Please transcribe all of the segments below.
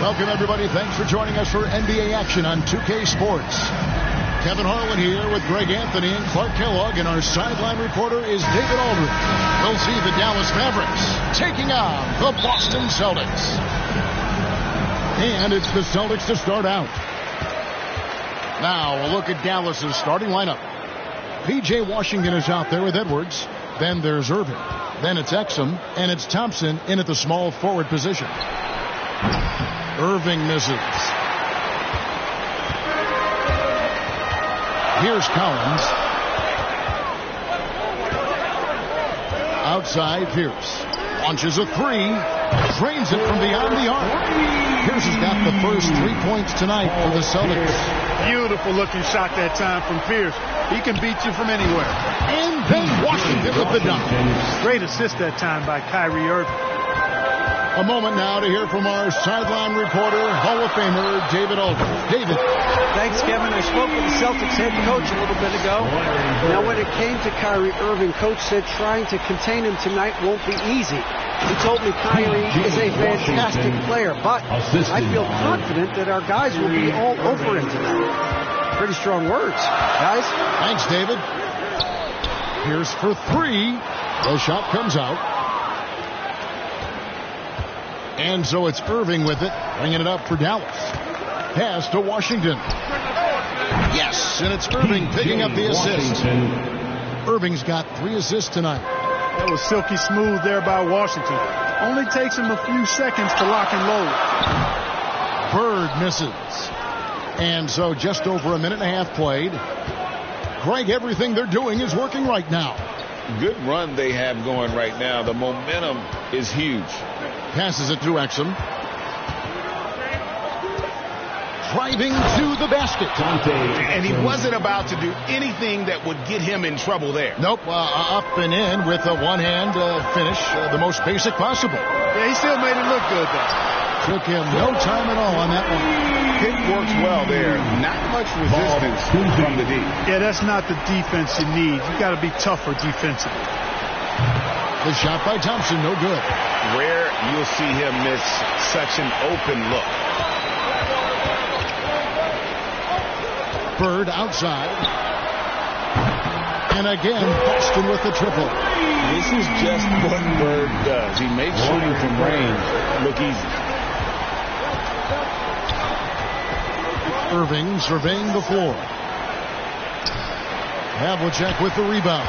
Welcome, everybody. Thanks for joining us for NBA action on 2K Sports. Kevin Harlan here with Greg Anthony and Clark Kellogg, and our sideline reporter is David Aldridge. We'll see the Dallas Mavericks taking on the Boston Celtics. And it's the Celtics to start out. Now, a look at Dallas's starting lineup. P.J. Washington is out there with Edwards. Then there's Irving. Then it's Exum, and it's Thompson in at the small forward position. Irving misses. Here's Collins. Outside, Pierce. Launches a three. Drains it from beyond the arc. Pierce has got the first 3 points tonight for the Celtics. Beautiful looking shot that time from Pierce. He can beat you from anywhere. And then Washington with the dunk. Great assist that time by Kyrie Irving. A moment now to hear from our sideline reporter, Hall of Famer David Aldridge. David. Thanks, Kevin. I spoke with the Celtics head coach a little bit ago. Now, when it came to Kyrie Irving, coach said trying to contain him tonight won't be easy. He told me Kyrie is a fantastic player, but I feel confident that our guys will be all over him tonight. Pretty strong words, guys. Thanks, David. Pierce for three. The shot comes out. And so it's Irving with it, bringing it up for Dallas. Pass to Washington. Yes, and it's Irving picking up the assist. Irving's got 3 assists tonight. That was silky smooth there by Washington. Only takes him a few seconds to lock and load. Bird misses. And so just over a minute and a half played. Greg, everything they're doing is working right now. Good run they have going right now. The momentum is huge. Passes it to Exum. Driving to the basket. And he wasn't about to do anything that would get him in trouble there. Nope, up and in with a one-hand finish, the most basic possible. Yeah, he still made it look good, though. Took him no time at all on that one. It works well there. Not much resistance from the D. Yeah, that's not the defense you need. You got to be tougher defensively. The shot by Thompson, no good. Rare you'll see him miss such an open look. Bird outside. And again, Boston with the triple. This is just what Bird does. He makes shooting from range look easy. Irving surveying the floor. Havlicek with the rebound.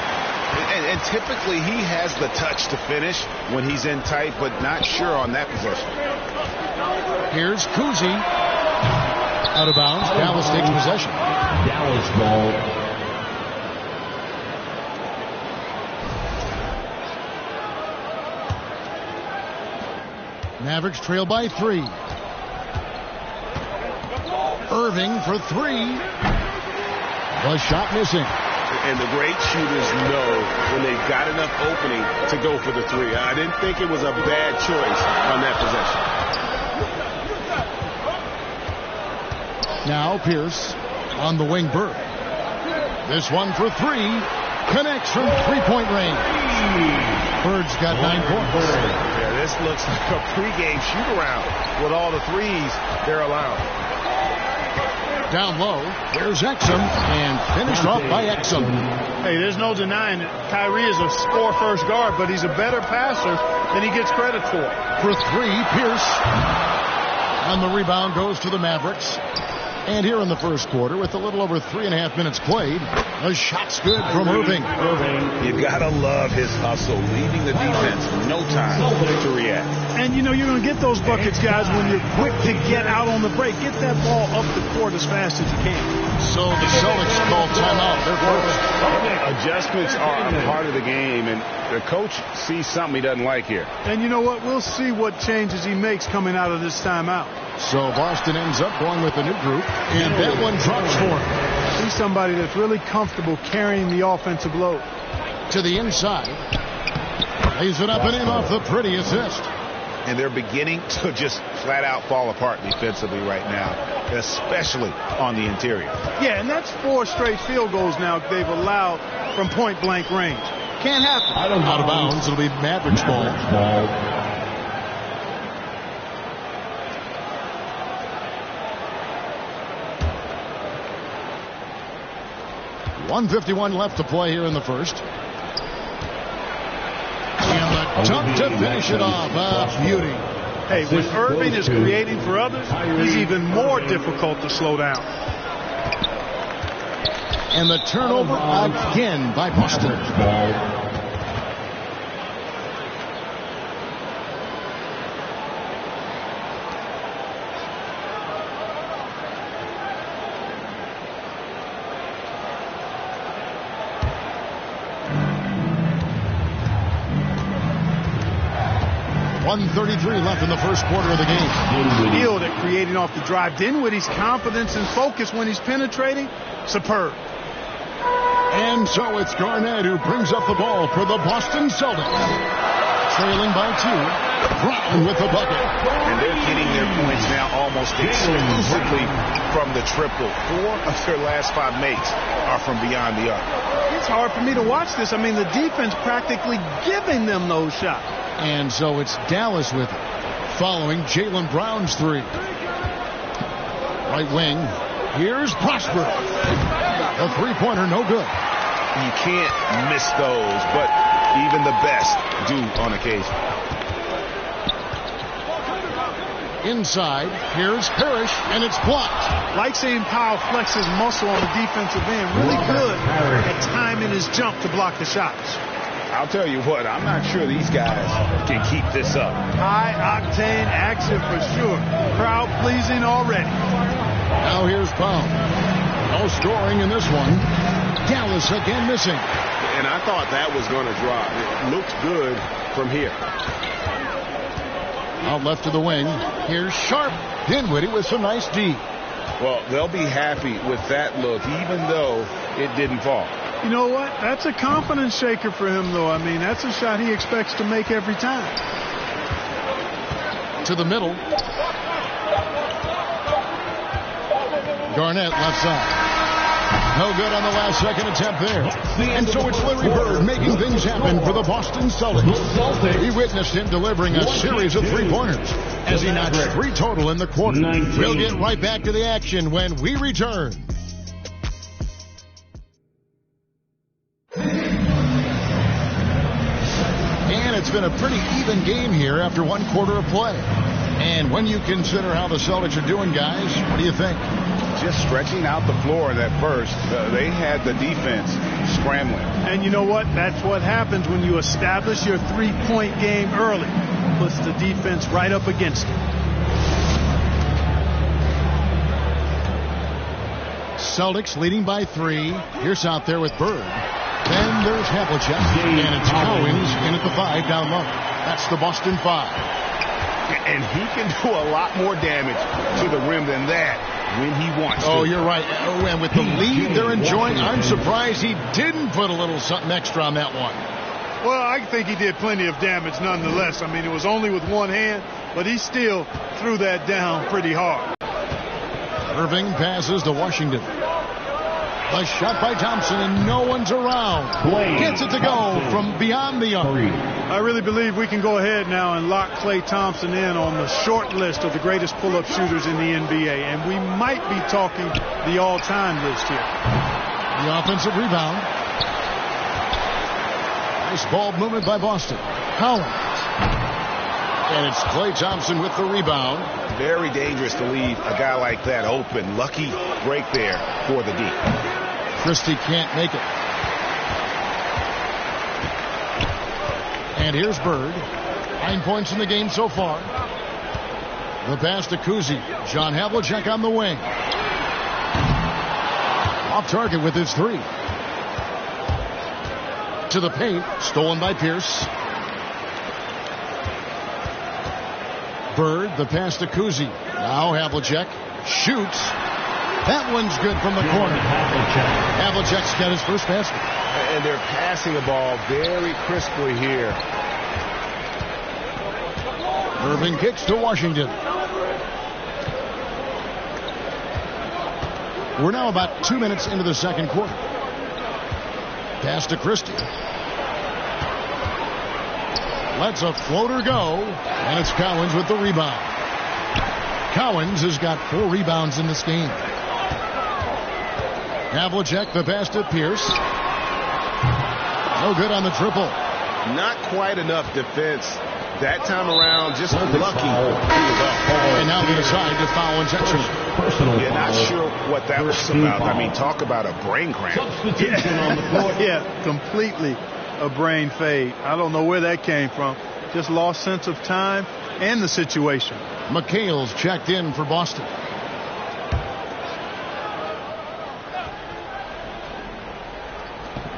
And typically he has the touch to finish when he's in tight, but not sure on that possession. Here's Kuzi. Out of bounds. Dallas takes possession. Dallas ball. Mavericks trail by 3. Irving for 3. The shot missing. And the great shooters know when they've got enough opening to go for the 3. I didn't think it was a bad choice on that possession. Now Pierce on the wing. Bird. This one for 3. Connects from 3-point range. Bird's got 9 points. Yeah, this looks like a pregame shoot-around with all the threes they're allowing. Down low, there's Exum, and finished off by Exum. Hey, there's no denying it. Kyrie is a score-first guard, but he's a better passer than he gets credit for. For 3, Pierce. On the rebound goes to the Mavericks. And here in the first quarter, with a little over 3.5 minutes played, a shot's good from Irving. You gotta love his hustle, leaving the defense no time to react. And, you know, you're going to get those buckets, guys, when you're quick to get out on the break. Get that ball up the court as fast as you can. So the Celtics call timeout. They're first. Adjustments are a part of the game, and the coach sees something he doesn't like here. And you know what? We'll see what changes he makes coming out of this timeout. So Boston ends up going with a new group, and that one drops for him. He's somebody that's really comfortable carrying the offensive load. To the inside. Lays it up and in off the pretty assist. And they're beginning to just flat out fall apart defensively right now, especially on the interior. Yeah, and that's 4 straight field goals now they've allowed from point-blank range. Can't happen. Out of bounds. It'll be Mavericks ball. 1:51 left to play here in the first. And the dunk to finish it off. Beauty. Hey, when Irving is creating for others, he's even more difficult to slow down. And the turnover again by Boston. .133 left in the first quarter of the game. Skilled at creating off the drive. Dinwiddie's confidence and focus when he's penetrating, superb. And so it's Garnett who brings up the ball for the Boston Celtics. Trailing by 2. Brown with the bucket. And they're getting their points now almost exclusively from the triple. 4 of their last 5 makes are from beyond the arc. It's hard for me to watch this. I mean, the defense practically giving them those shots. And so it's Dallas with it, following Jaylen Brown's 3. Right wing. Here's Prosper. A three-pointer, no good. You can't miss those, but even the best do on occasion. Inside, here's Parrish, and it's blocked. Like seeing Powell flex his muscle on the defensive end. Really good at timing his jump to block the shots. I'll tell you what, I'm not sure these guys can keep this up. High-octane action for sure. Crowd pleasing already. Now here's Powell. No scoring in this one. Dallas again missing. And I thought that was going to drop. It looked good from here. Out left to the wing. Here's Sharp. Dinwiddie with some nice D. Well, they'll be happy with that look, even though it didn't fall. You know what? That's a confidence shaker for him, though. I mean, that's a shot he expects to make every time. To the middle. Garnett left side. No good on the last second attempt there. And so it's Larry Bird making things happen for the Boston Celtics. We witnessed him delivering a series of three-pointers as he notched 3 total in the quarter. We'll get right back to the action when we return. And it's been a pretty even game here after 1 quarter of play. And when you consider how the Celtics are doing, guys, what do you think? Just stretching out the floor in that first. They had the defense scrambling. And you know what? That's what happens when you establish your three-point game early. Puts the defense right up against it. Celtics leading by 3. Pierce out there with Bird. Then there's Havlicek. And it's Cowens in at the 5 down low. That's the Boston 5. And he can do a lot more damage to the rim than that when he wants to. Oh, you're right. Oh, and with the lead they're enjoying, I'm surprised he didn't put a little something extra on that one. Well, I think he did plenty of damage nonetheless. I mean, it was only with one hand, but he still threw that down pretty hard. Irving passes to Washington. A shot by Thompson, and no one's around. Gets it to go from beyond the arc. I really believe we can go ahead now and lock Klay Thompson in on the short list of the greatest pull-up shooters in the NBA, and we might be talking the all-time list here. The offensive rebound. Nice ball movement by Boston. Collins. And it's Klay Thompson with the rebound. Very dangerous to leave a guy like that open. Lucky break there for the D. Christie can't make it. And here's Bird. 9 points in the game so far. The pass to Kuzi. John Havlicek on the wing. Off target with his 3. To the paint. Stolen by Pierce. Bird, the pass to Kuzi. Now Havlicek shoots. That one's good from the corner. Havlicek's got his first basket. And they're passing the ball very crisply here. Irving kicks to Washington. We're now about 2 minutes into the second quarter. Pass to Christie. Lets a floater go, and it's Cowens with the rebound. Cowens has got 4 rebounds in this game. Havlicek, the pass to Pierce. No good on the triple. Not quite enough defense that time around. Just lucky. And now they decide to foul intentionally. Yeah, not sure what that was about. I mean, talk about a brain cramp. Yeah, completely a brain fade. I don't know where that came from. Just lost sense of time and the situation. McHale's checked in for Boston.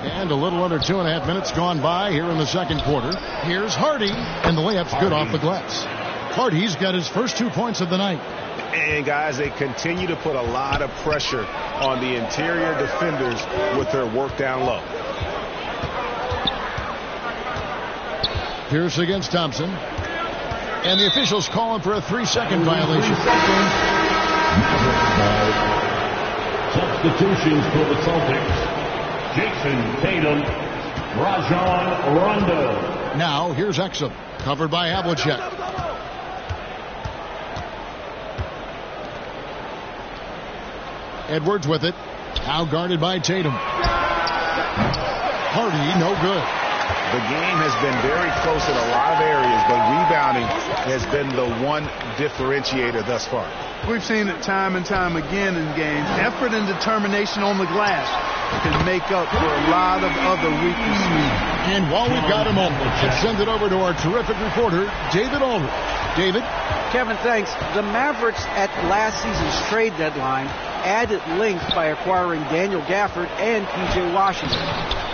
And a little under 2.5 minutes gone by here in the second quarter. Here's Hardy, and the layup's good off the glass. Hardy's got his first 2 points of the night. And guys, they continue to put a lot of pressure on the interior defenders with their work down low. Pierce against Thompson. And the officials calling for a 3-second violation. Substitutions for the Celtics. Jason Tatum, Rajon Rondo. Now here's Exum, covered by Havlicek. Edwards with it. Now guarded by Tatum. Hardy, no good. The game has been very close in a lot of areas, but rebounding has been the one differentiator thus far. We've seen it time and time again in games. Effort and determination on the glass can make up for a lot of other weaknesses. And while we've got a moment, let's send it over to our terrific reporter, David Aldridge. David? Kevin, thanks. The Mavericks at last season's trade deadline added length by acquiring Daniel Gafford and P.J. Washington.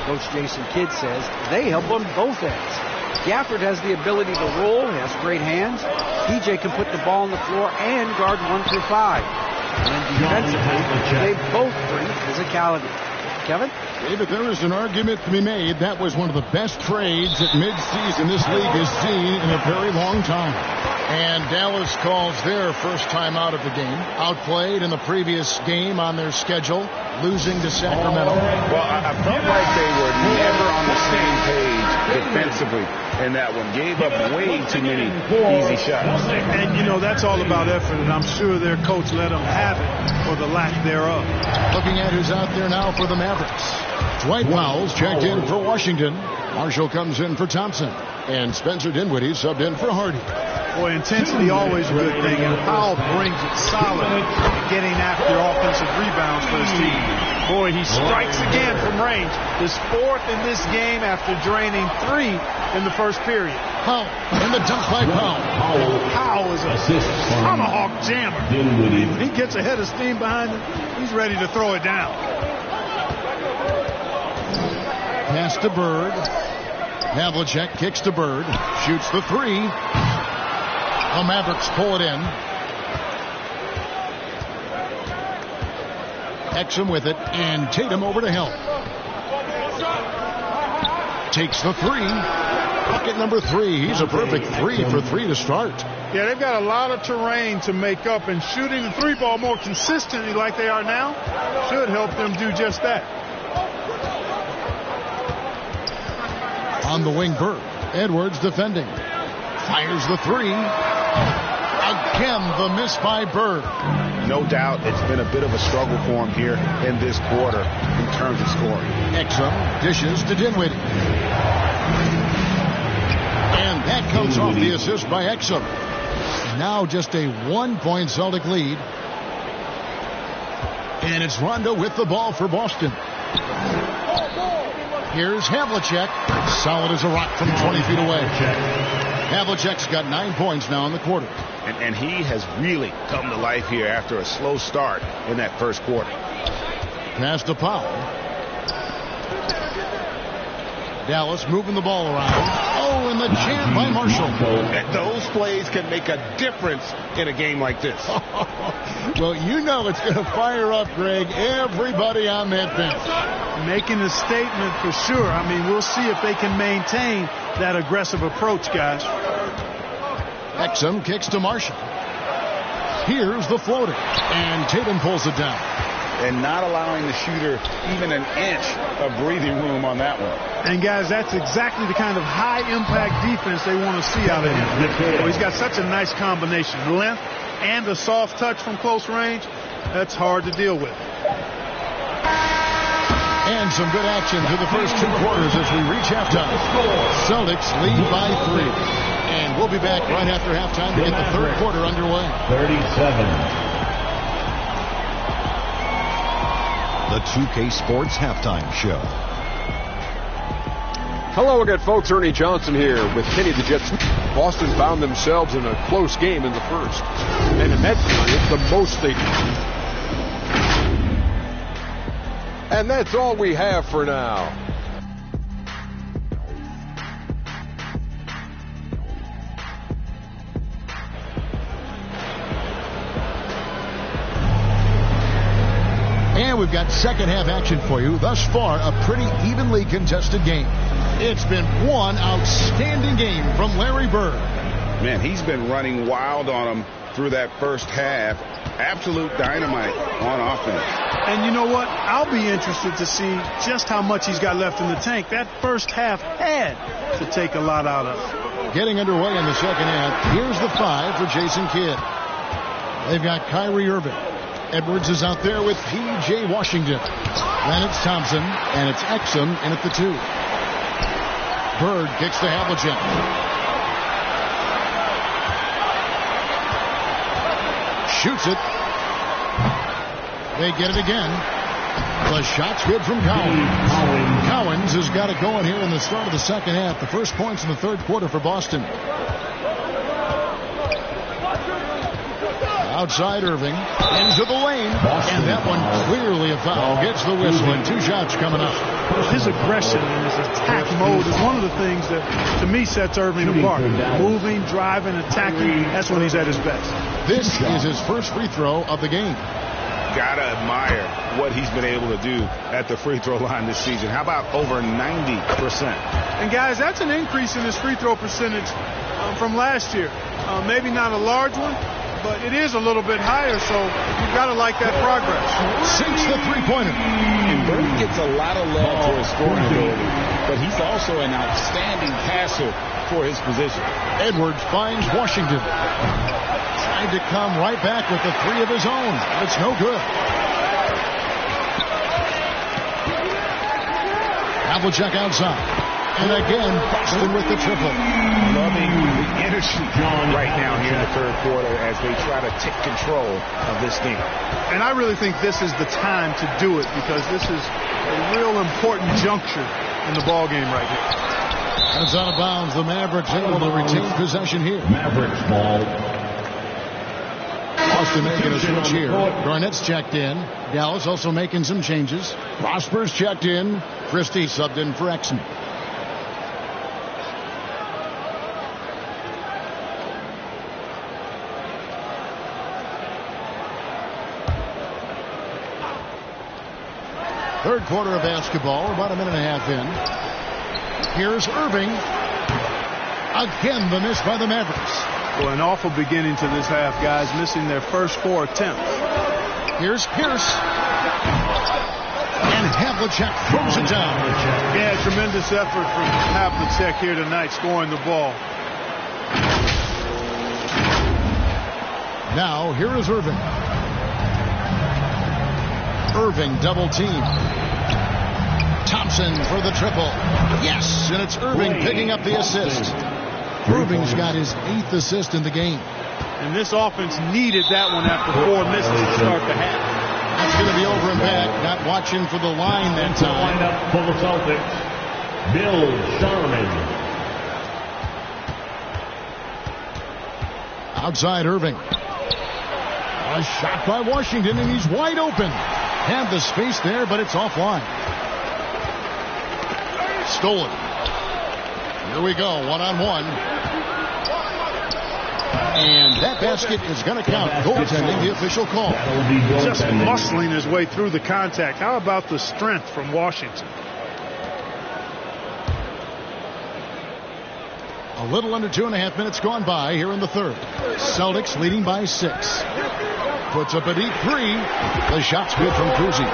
Coach Jason Kidd says they help on both ends. Gafford has the ability to roll, has great hands. P.J. can put the ball on the floor and guard 1 through 5. And defensively, they both bring physicality. Kevin? David, there is an argument to be made. That was one of the best trades that midseason this league has seen in a very long time. And Dallas calls their first time out of the game. Outplayed in the previous game on their schedule, losing to Sacramento. Well, I felt like they were never on the same page defensively in that one. Gave up way too many easy shots. And, you know, that's all about effort, and I'm sure their coach let them have it for the lack thereof. Looking at who's out there now for the Mavericks. Dwight Powell's checked in for Washington. Marshall comes in for Thompson. And Spencer Dinwiddie subbed in for Hardy. Boy, intensity always a good thing, and Powell brings it solid, getting after offensive rebounds for his team. Boy, he strikes again from range. His fourth in this game after draining 3 in the first period. Powell, and the dunk by Powell. Powell is a tomahawk jammer. He gets a head of steam behind him. He's ready to throw it down. Pass to Bird. Havlicek kicks to Bird. Shoots the 3. The Mavericks pull it in. Exum with it, and Tatum over to help. Takes the 3. Bucket number 3. He's a perfect 3 for 3 to start. Yeah, they've got a lot of terrain to make up, and shooting the 3-ball more consistently like they are now should help them do just that. On the wing, Bird. Edwards defending. Fires the 3. Again, the miss by Bird. No doubt it's been a bit of a struggle for him here in this quarter in terms of scoring. Exum dishes to Dinwiddie. And that comes off the assist by Exum. Now just a 1-point Celtic lead. And it's Rondo with the ball for Boston. Here's Havlicek. Solid as a rock from 20 feet away. Havlicek's got 9 points now in the quarter. And he has really come to life here after a slow start in that first quarter. Pass to Powell. Dallas moving the ball around. Oh, and the jam by Marshall. And those plays can make a difference in a game like this. Well, you know it's going to fire up, Greg, everybody on that bench. Making a statement for sure. I mean, we'll see if they can maintain that aggressive approach, guys. Exum kicks to Marshall. Here's the floater. And Tatum pulls it down. And not allowing the shooter even an inch of breathing room on that one. And, guys, that's exactly the kind of high-impact defense they want to see out of him. Well, he's got such a nice combination. Length and a soft touch from close range. That's hard to deal with. some good action through the first 2 quarters as we reach halftime. Celtics lead by 3. And we'll be back right after halftime to get the third quarter underway. 37. The 2K Sports Halftime Show. Hello again, folks. Ernie Johnson here with Kenny the Jets. Boston found themselves in a close game in the first. And in that period, the most they... And that's all we have for now. And we've got second half action for you. Thus far, a pretty evenly contested game. It's been one outstanding game from Larry Bird. Man, he's been running wild on him through that first half. Absolute dynamite on offense. And you know what? I'll be interested to see just how much he's got left in the tank. That first half had to take a lot out of it. Getting underway in the second half. Here's the 5 for Jason Kidd. They've got Kyrie Irving. Edwards is out there with P.J. Washington. Then it's Thompson, and it's Exum in at the 2. Bird kicks to Havlicek. Shoots it. They get it again. The shot's good from Cowens. Cowens has got it going here in the start of the second half. The first points in the third quarter for Boston. Outside Irving, into the lane, and that one clearly a foul. Gets the whistle, and 2 shots coming up. His aggression and his attack mode is one of the things that, to me, sets Irving apart. Moving, driving, attacking, that's when he's at his best. This is his first free throw of the game. Gotta admire what he's been able to do at the free throw line this season. How about over 90%? And, guys, that's an increase in his free throw percentage from last year. Maybe not a large one, but it is a little bit higher, so you've got to like that progress. Sinks the three-pointer. And Bird gets a lot of love for his scoring ability, but he's also an outstanding passer for his position. Edwards finds Washington. Tried to come right back with the 3 of his own. It's no good. Havlicek outside. And again, Boston with the triple. Loving the energy right now here in the third quarter as they try to take control of this game. And I really think this is the time to do it because this is a real important juncture in the ball game right here. That's out of bounds. The Mavericks able to retain possession here. Mavericks ball. Boston making a switch here. Garnett's checked in. Dallas also making some changes. Prosper's checked in. Christie subbed in for Exum. Third quarter of basketball, about a minute and a half in. Here's Irving. Again, the miss by the Mavericks. Well, an awful beginning to this half, guys, missing their first 4 attempts. Here's Pierce. And Havlicek throws it down. Yeah, tremendous effort from Havlicek here tonight, scoring the ball. Now, here is Irving. Irving double team. Thompson for the triple. Yes, and it's Irving picking up the assist. Irving's got his 8th assist in the game. And this offense needed that one after 4 misses to start the half. That's going to be over and back. Not watching for the line that time. Line up for the Celtics, Bill Sherman. Outside Irving. A shot by Washington, and he's wide open. Had the space there, but it's offline. Stolen. Here we go, one-on-one. And that basket is going to count. Goaltending, the official call. Just muscling his way through the contact. How about the strength from Washington? A little under 2.5 minutes gone by here in the third. Celtics leading by 6. Puts up a deep 3. The shot's good from Cousy.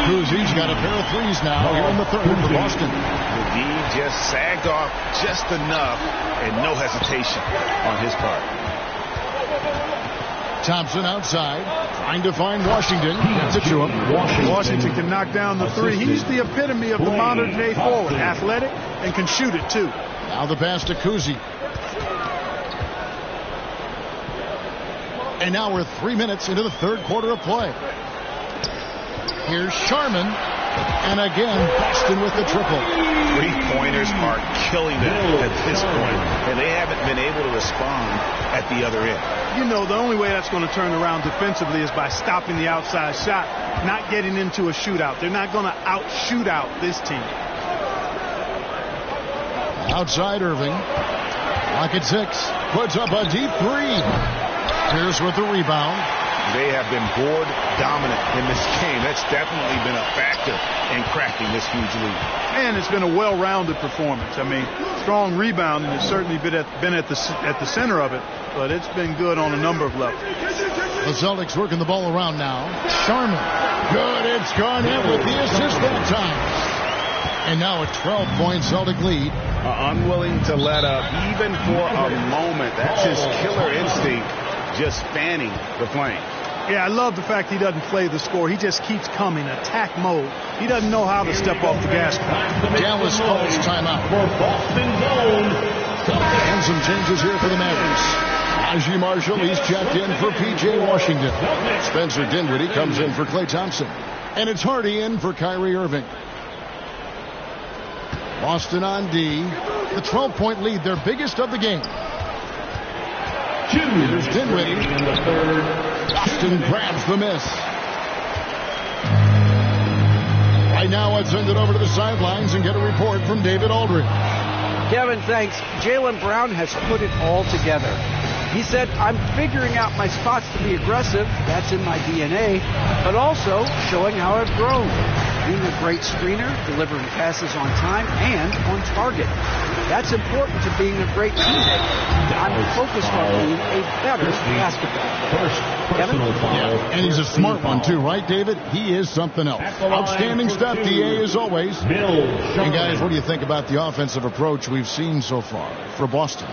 Cousy's got a pair of 3s now here in the third for Boston. McGee just sagged off just enough and no hesitation on his part. Thompson outside, trying to find Washington. Gets it to him. Washington can knock down the three. He's the epitome of the modern day forward. Athletic and can shoot it too. Now the pass to Kuzi. And now we're 3 minutes into the third quarter of play. Here's Sharman. And again, Boston with the triple. Three-pointers are killing them at this point, and they haven't been able to respond at the other end. You know, the only way that's going to turn around defensively is by stopping the outside shot, not getting into a shootout. They're not going to out-shoot out this team. Outside Irving. Lock at 6. Puts up a deep three. Pierce with the rebound. They have been board dominant in this game. That's definitely been a factor in cracking this huge lead. And it's been a well-rounded performance. I mean, strong rebounding has certainly been at the center of it, but it's been good on a number of levels. The Celtics working the ball around now. Sharman. Good. It's Garnett with the assist that time. And now a 12-point Celtic lead. Unwilling to let up even for a moment. That's his killer instinct, just fanning the flame. Yeah, I love the fact he doesn't play the score. He just keeps coming, attack mode. He doesn't know how to step off the gas pedal. Dallas calls timeout. And some changes here for the Mavericks. Najee Marshall, he's checked in for P.J. Washington. Spencer Dinwiddie comes in for Klay Thompson. And it's Hardy in for Kyrie Irving. Boston on D. The 12-point lead, their biggest of the game. Here's Dinwiddie. Boston grabs the miss. Right now, let's send it over to the sidelines and get a report from David Aldridge. Kevin, thanks. Jaylen Brown has put it all together. He said, I'm figuring out my spots to be aggressive. That's in my DNA. But also showing how I've grown. Being a great screener, delivering passes on time and on target. That's important to being a great teammate. I'm focused on being a better basketball. Kevin? Yeah, and he's a smart one too, right, David? He is something else. Outstanding stuff, DA, as always. And guys, what do you think about the offensive approach we've seen so far for Boston?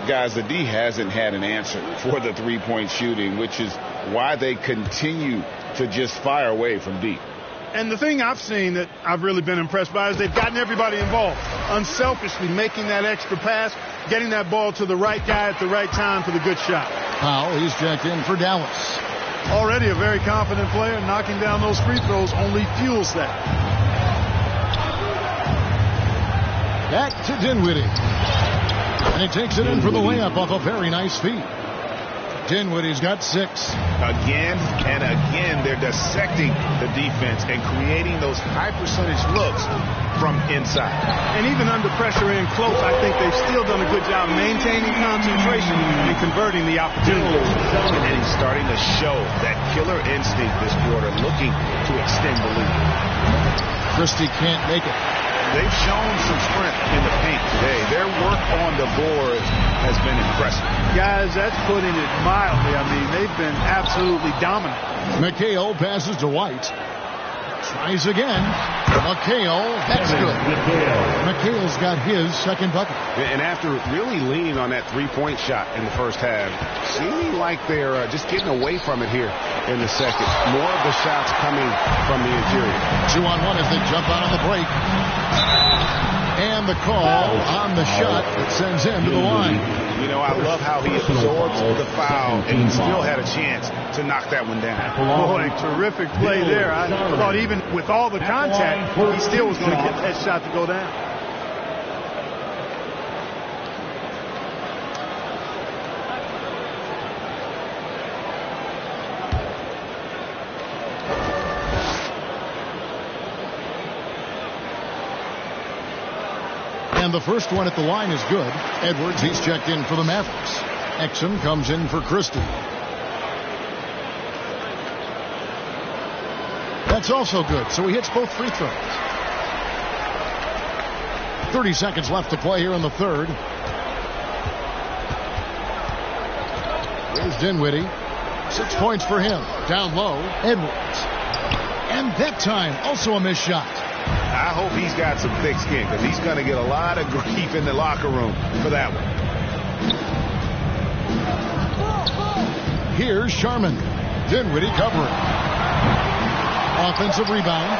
Guys, the D hasn't had an answer for the three-point shooting, which is why they continue to just fire away from deep. And the thing I've seen that I've really been impressed by is they've gotten everybody involved. Unselfishly making that extra pass, getting that ball to the right guy at the right time for the good shot. Powell, he's checked in for Dallas. Already a very confident player. Knocking down those free throws only fuels that. Back to Dinwiddie. And he takes it in for the layup off a very nice feed. Dinwiddie's got 6. Again and again, they're dissecting the defense and creating those high-percentage looks from inside. And even under pressure and close, I think they've still done a good job maintaining concentration and converting the opportunity. And he's starting to show that killer instinct this quarter, looking to extend the lead. Christie can't make it. They've shown some strength in the paint today. Their work on the boards has been impressive. Guys, that's putting it mildly. I mean, they've been absolutely dominant. McHale passes to White. Tries again. McHale, that's good. McHale's got his second bucket. And after really leaning on that three-point shot in the first half, seeming like they're just getting away from it here in the second. More of the shots coming from the interior. 2-on-1 as they jump out on the break. And the call on the shot that sends him to the line. You know, I love how he absorbs the foul and he still had a chance to knock that one down. Boy, terrific play there. I thought even with all the contact, he still was going to get that shot to go down. And the first one at the line is good. Edwards, he's checked in for the Mavericks. Exum comes in for Christie. That's also good, so he hits both free throws. 30 seconds left to play here in the third. Here's Dinwiddie. 6 points for him. Down low, Edwards. And that time, also a missed shot. I hope he's got some thick skin because he's going to get a lot of grief in the locker room for that one. Here's Sharman. Dinwiddie covering. Offensive rebound.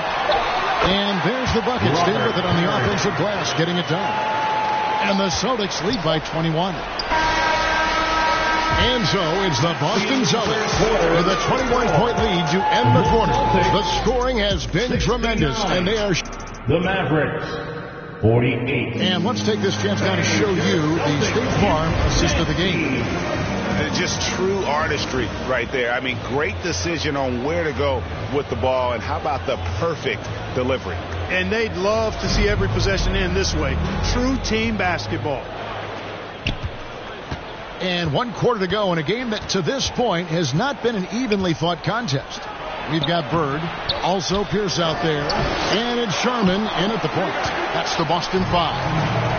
And there's the bucket. Stay with it on the offensive glass, getting it done. And the Celtics lead by 21. And so it's the Boston Celtics with a 21-point lead to end the quarter. The scoring has been tremendous, and they are... The Mavericks, 48. And let's take this chance now to show you the State Farm assist of the game. Just true artistry right there. I mean, great decision on where to go with the ball, and how about the perfect delivery? And they'd love to see every possession end this way. True team basketball. And 1 quarter to go in a game that to this point has not been an evenly fought contest. We've got Bird, also Pierce out there, and it's Sharman in at the point. That's the Boston 5.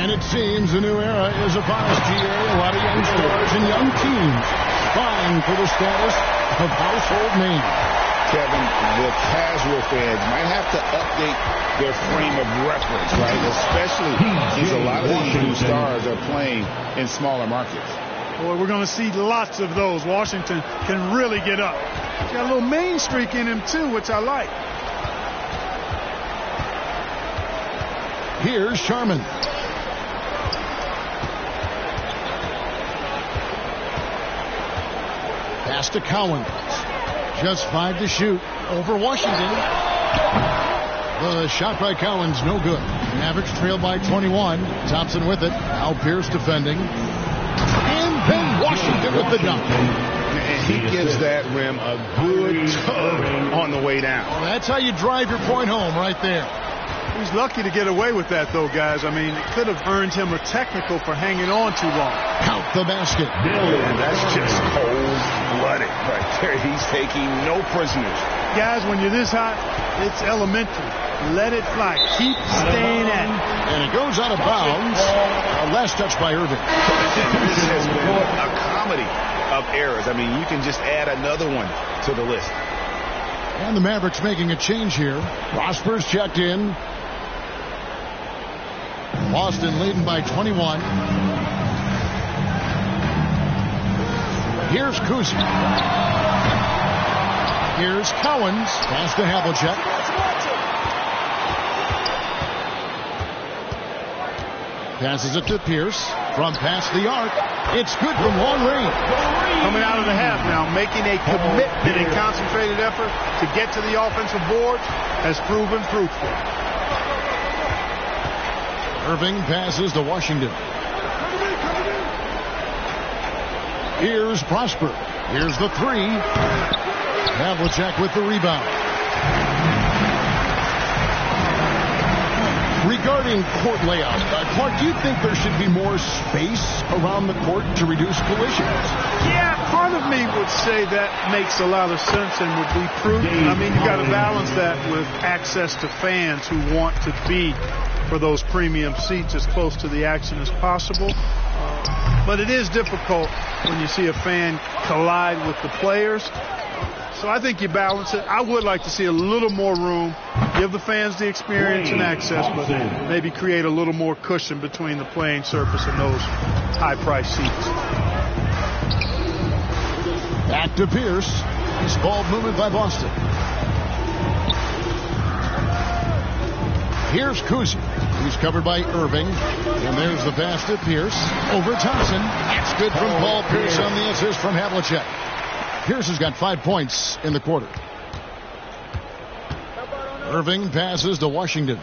And it seems a new era is upon us, GA. A lot of young stars and young teams vying for the status of household names. Kevin, the casual fans might have to update their frame of reference, right? Especially since a lot of these new stars are playing in smaller markets. Boy, we're going to see lots of those. Washington can really get up. He's got a little main streak in him, too, which I like. Here's Sharman. Pass to Cowens. Just 5 to shoot over Washington. The shot by Cowens, no good. Mavericks trail by 21. Thompson with it. Now Pierce defending. And then Washington with the dunk. And he gives that rim a good tug on the way down. Well, that's how you drive your point home right there. He's lucky to get away with that, though, guys. I mean, it could have earned him a technical for hanging on too long. Count the basket. And that's just cold-blooded right there. He's taking no prisoners. Guys, when you're this hot, it's elementary. Let it fly. Keep staying at it. And it goes out of bounds. Last touch by Irving. And this has been a comedy of errors. I mean, you can just add another one to the list. And the Mavericks making a change here. Prosper's checked in. Boston leading by 21. Here's Kuzi. Here's Cowens. Pass to Havlicek. Passes it to Pierce. From past the arc. It's good from long range. Coming out of the half now, making a commitment and concentrated effort to get to the offensive board has proven fruitful. Irving passes to Washington. Here's Prosper. Here's the 3. Havlicek with the rebound. Regarding court layout, Clark, do you think there should be more space around the court to reduce collisions? Yeah, part of me would say that makes a lot of sense and would be prudent. I mean, you got to balance that with access to fans who want to be for those premium seats as close to the action as possible. But it is difficult when you see a fan collide with the players. So I think you balance it. I would like to see a little more room, give the fans the experience and access, but maybe create a little more cushion between the playing surface and those high-priced seats. Back to Pierce. Nice ball movement by Boston. Here's Kuzi. He's covered by Irving. And there's the pass to Pierce. Over Thompson. That's good from Paul Pierce on the assist from Havlicek. Pierce has got 5 points in the quarter. Irving passes to Washington.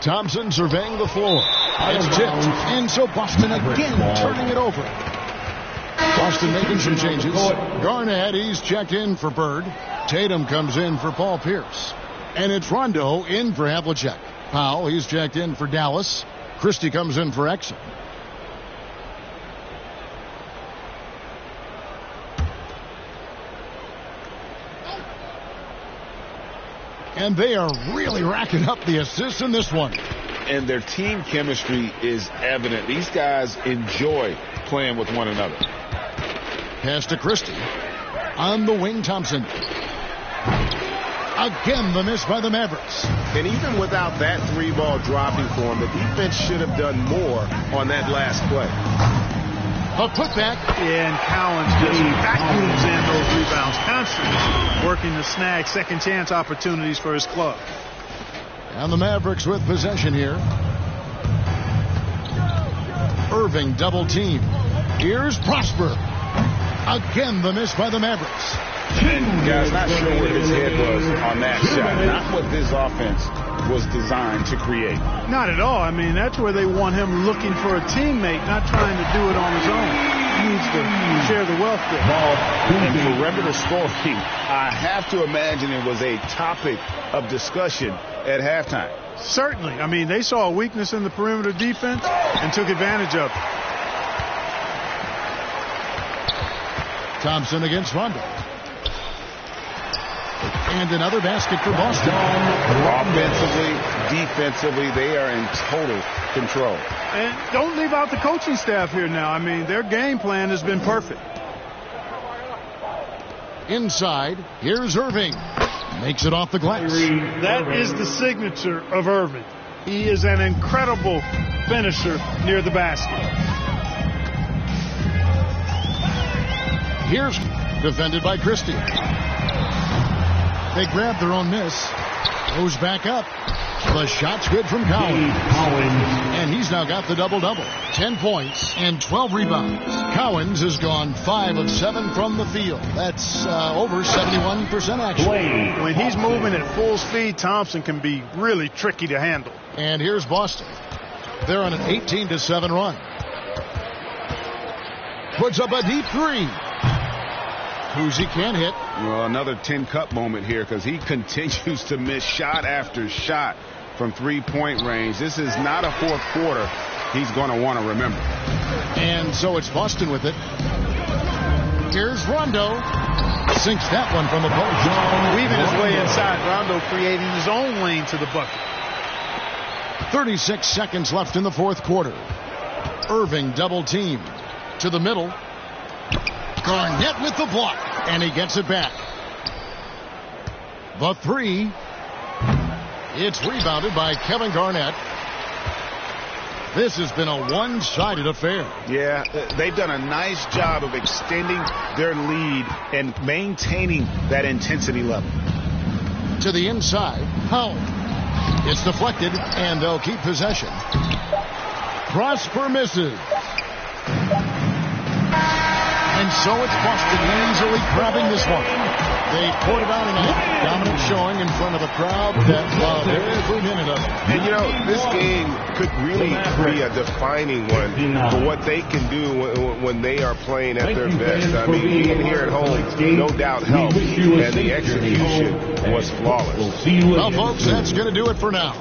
Thompson surveying the floor. It's tipped. And so Boston again turning it over. Boston making some changes. Garnett, he's checked in for Bird. Tatum comes in for Paul Pierce. And it's Rondo in for Havlicek. Powell, he's checked in for Dallas. Christie comes in for Exum. And they are really racking up the assists in this one. And their team chemistry is evident. These guys enjoy playing with one another. Pass to Christie. On the wing, Thompson. Again, the miss by the Mavericks. And even without that three-ball dropping for him, the defense should have done more on that last play. A putback. And Cowens just vacuums in those rebounds, constantly working to snag second chance opportunities for his club. And the Mavericks with possession here. Irving double team. Here's Prosper. Again, the miss by the Mavericks. Guys, not sure where his head was on that shot. Not what this offense was designed to create. Not at all. I mean, that's where they want him looking for a teammate, not trying to do it on his own. He needs to share the wealth there. And perimeter scoring, I have to imagine it was a topic of discussion at halftime. Certainly. I mean, they saw a weakness in the perimeter defense and took advantage of it. Thompson against Rondo. And another basket for Boston. Offensively, defensively, they are in total control. And don't leave out the coaching staff here now. I mean, their game plan has been perfect. Inside, here's Irving. Makes it off the glass. That is the signature of Irving. He is an incredible finisher near the basket. Here's defended by Christie. They grab their own miss. Goes back up. The shot's good from Cowens. And he's now got the double-double. 10 points and 12 rebounds. Cowens has gone 5 of 7 from the field. That's over 71% actually. When he's moving at full speed, Thompson can be really tricky to handle. And here's Boston. They're on an 18-7 run. Puts up a deep three. Cousy can't hit. Well, another 10-cup moment here because he continues to miss shot after shot from three-point range. This is not a fourth quarter he's going to want to remember. And so it's Boston with it. Here's Rondo. Sinks that one from the post. Weaving his way inside. Rondo creating his own lane to the bucket. 36 seconds left in the fourth quarter. Irving double team. To the middle. Garnett with the block. And he gets it back. The three. It's rebounded by Kevin Garnett. This has been a one-sided affair. Yeah, they've done a nice job of extending their lead and maintaining that intensity level. To the inside. Howell. It's deflected, and they'll keep possession. Prosper misses. And so it's Boston easily grabbing this one. They poured it out in a dominant showing in front of a crowd that loved every minute of it. And, you know, this game could really be a defining one for what they can do when they are playing at their best. I mean, being here at home, no doubt helped, and the execution was flawless. Well, folks, that's going to do it for now.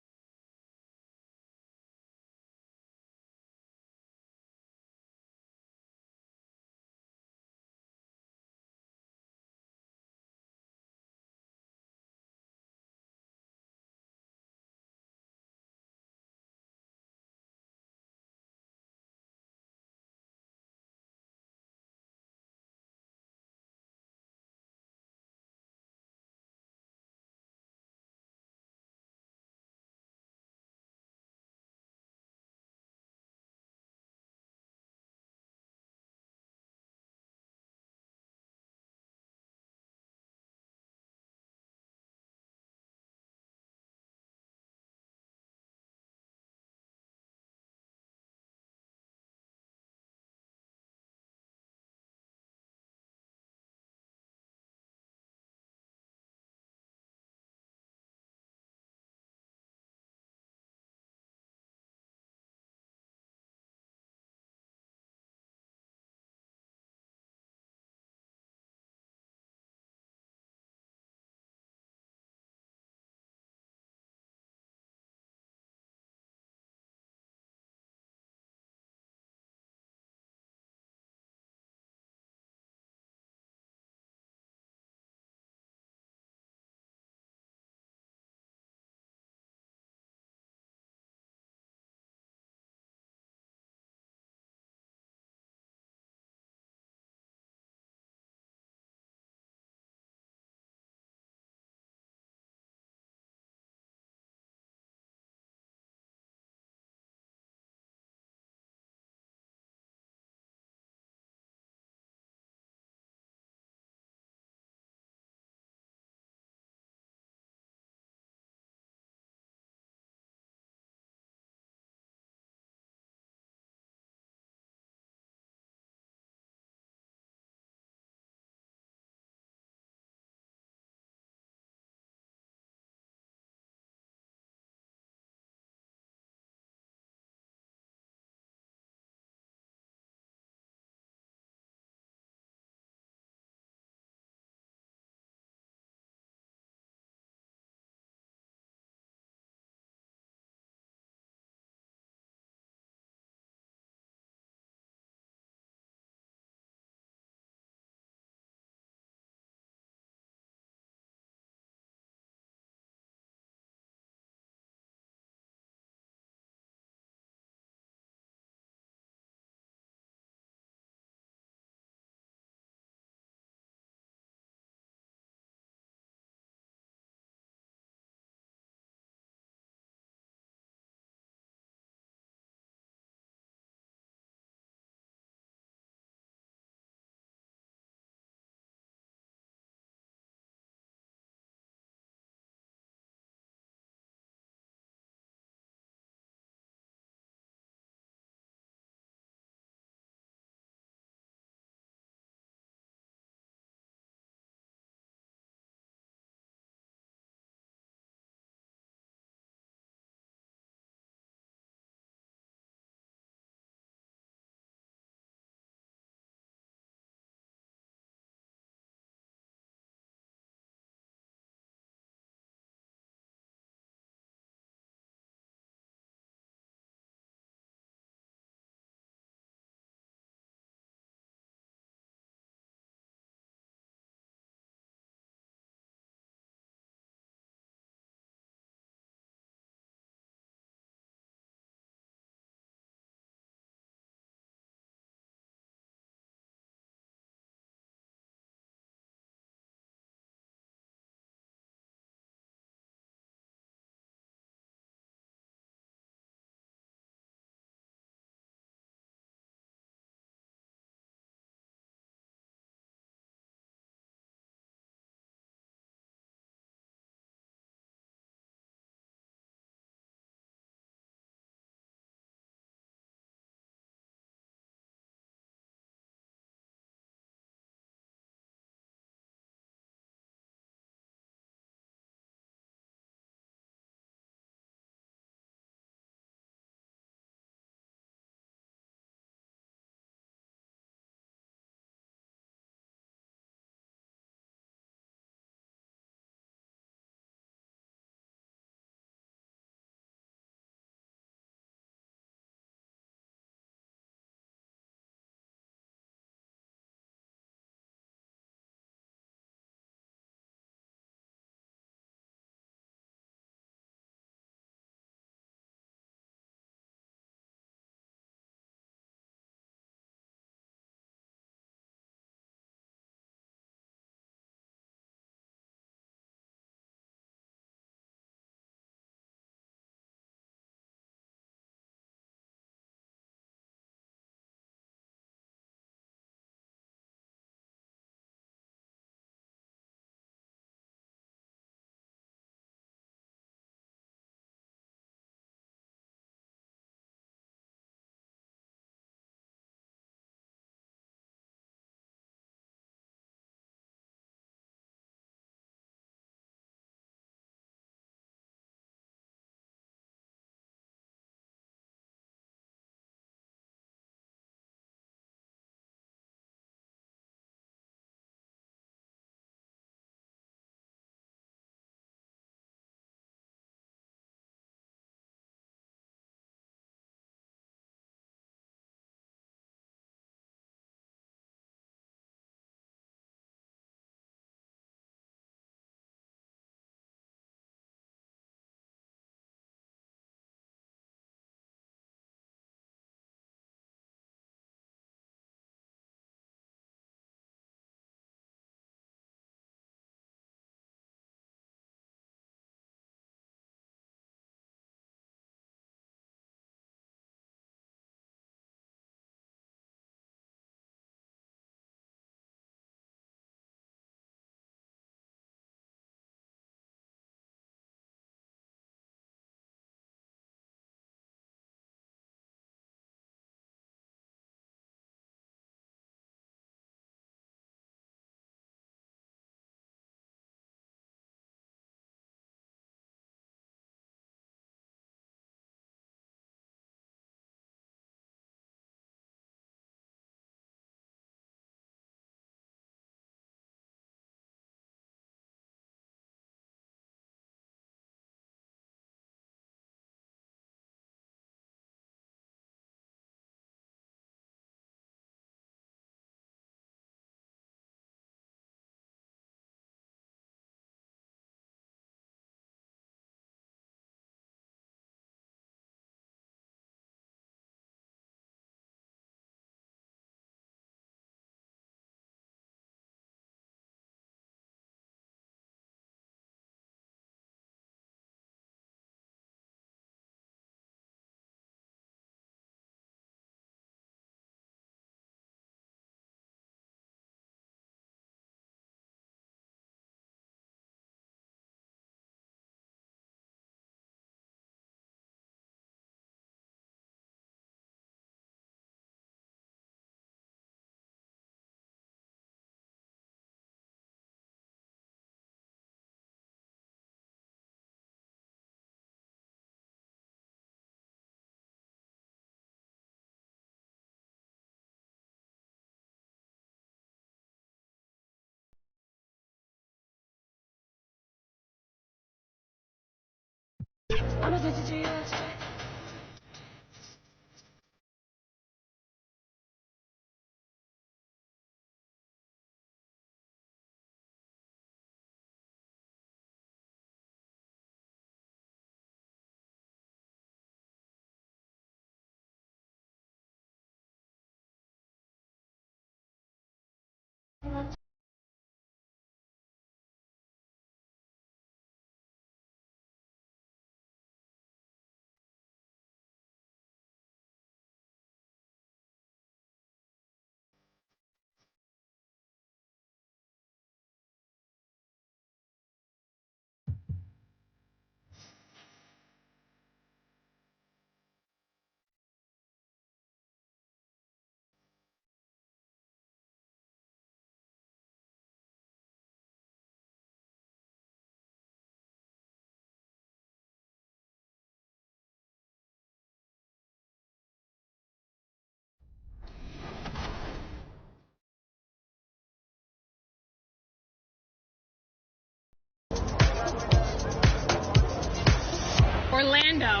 Orlando,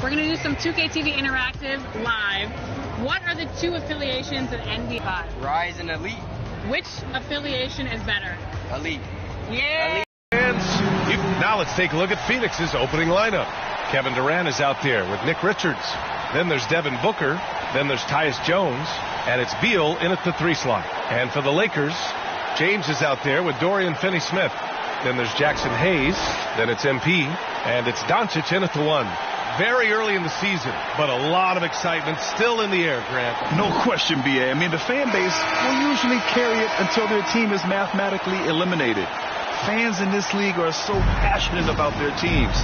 we're going to do some 2K TV Interactive live. What are the two affiliations of NB5? Rise and Elite. Which affiliation is better? Elite. Yeah. Now let's take a look at Phoenix's opening lineup. Kevin Durant is out there with Nick Richards. Then there's Devin Booker. Then there's Tyus Jones. And it's Beal in at the 3 slot. And for the Lakers, James is out there with Dorian Finney-Smith. Then there's Jackson Hayes. Then it's MP. And it's Doncic in at the 1. Very early in the season, but a lot of excitement still in the air, Grant. No question, B.A. I mean, the fan base will usually carry it until their team is mathematically eliminated. Fans in this league are so passionate about their teams.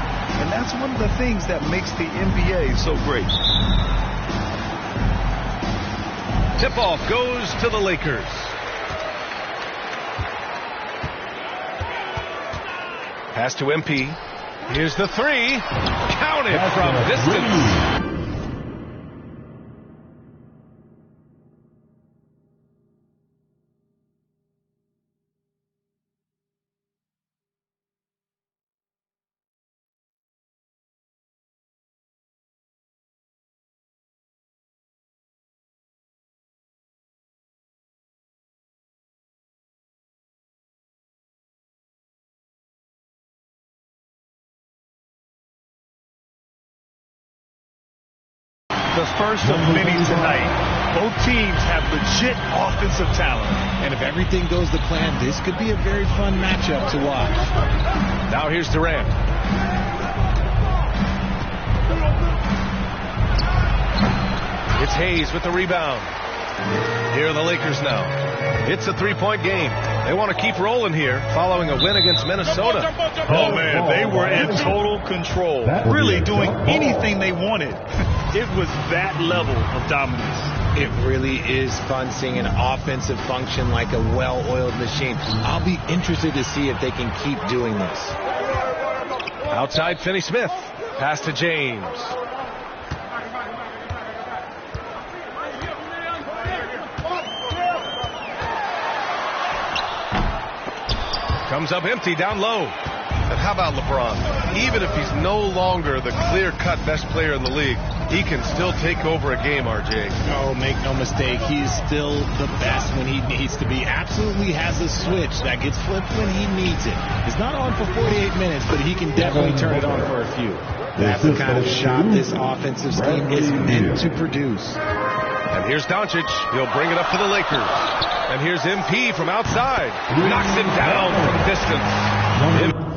And that's one of the things that makes the NBA so great. Tip-off goes to the Lakers. Pass to MP. Here's the 3. Counted from distance. The first of many tonight. Both teams have legit offensive talent. And if everything goes to plan, this could be a very fun matchup to watch. Now here's Durant. It's Hayes with the rebound. Here are the Lakers now. It's a 3-point game. They want to keep rolling here following a win against Minnesota. Oh, man, they were in total control, really doing anything they wanted. It was that level of dominance. It really is fun seeing an offensive function like a well-oiled machine. I'll be interested to see if they can keep doing this. Outside Finney-Smith. Pass to James. Comes up empty down low. And how about LeBron? Even if he's no longer the clear-cut best player in the league, he can still take over a game, RJ. Oh, make no mistake, he's still the best when he needs to be. Absolutely has a switch that gets flipped when he needs it. It's not on for 48 minutes, but he can definitely turn it on for a few. That's the kind of shot this offensive scheme is meant to produce. And here's Doncic. He'll bring it up to the Lakers. And here's MP from outside. Knocks it down from distance.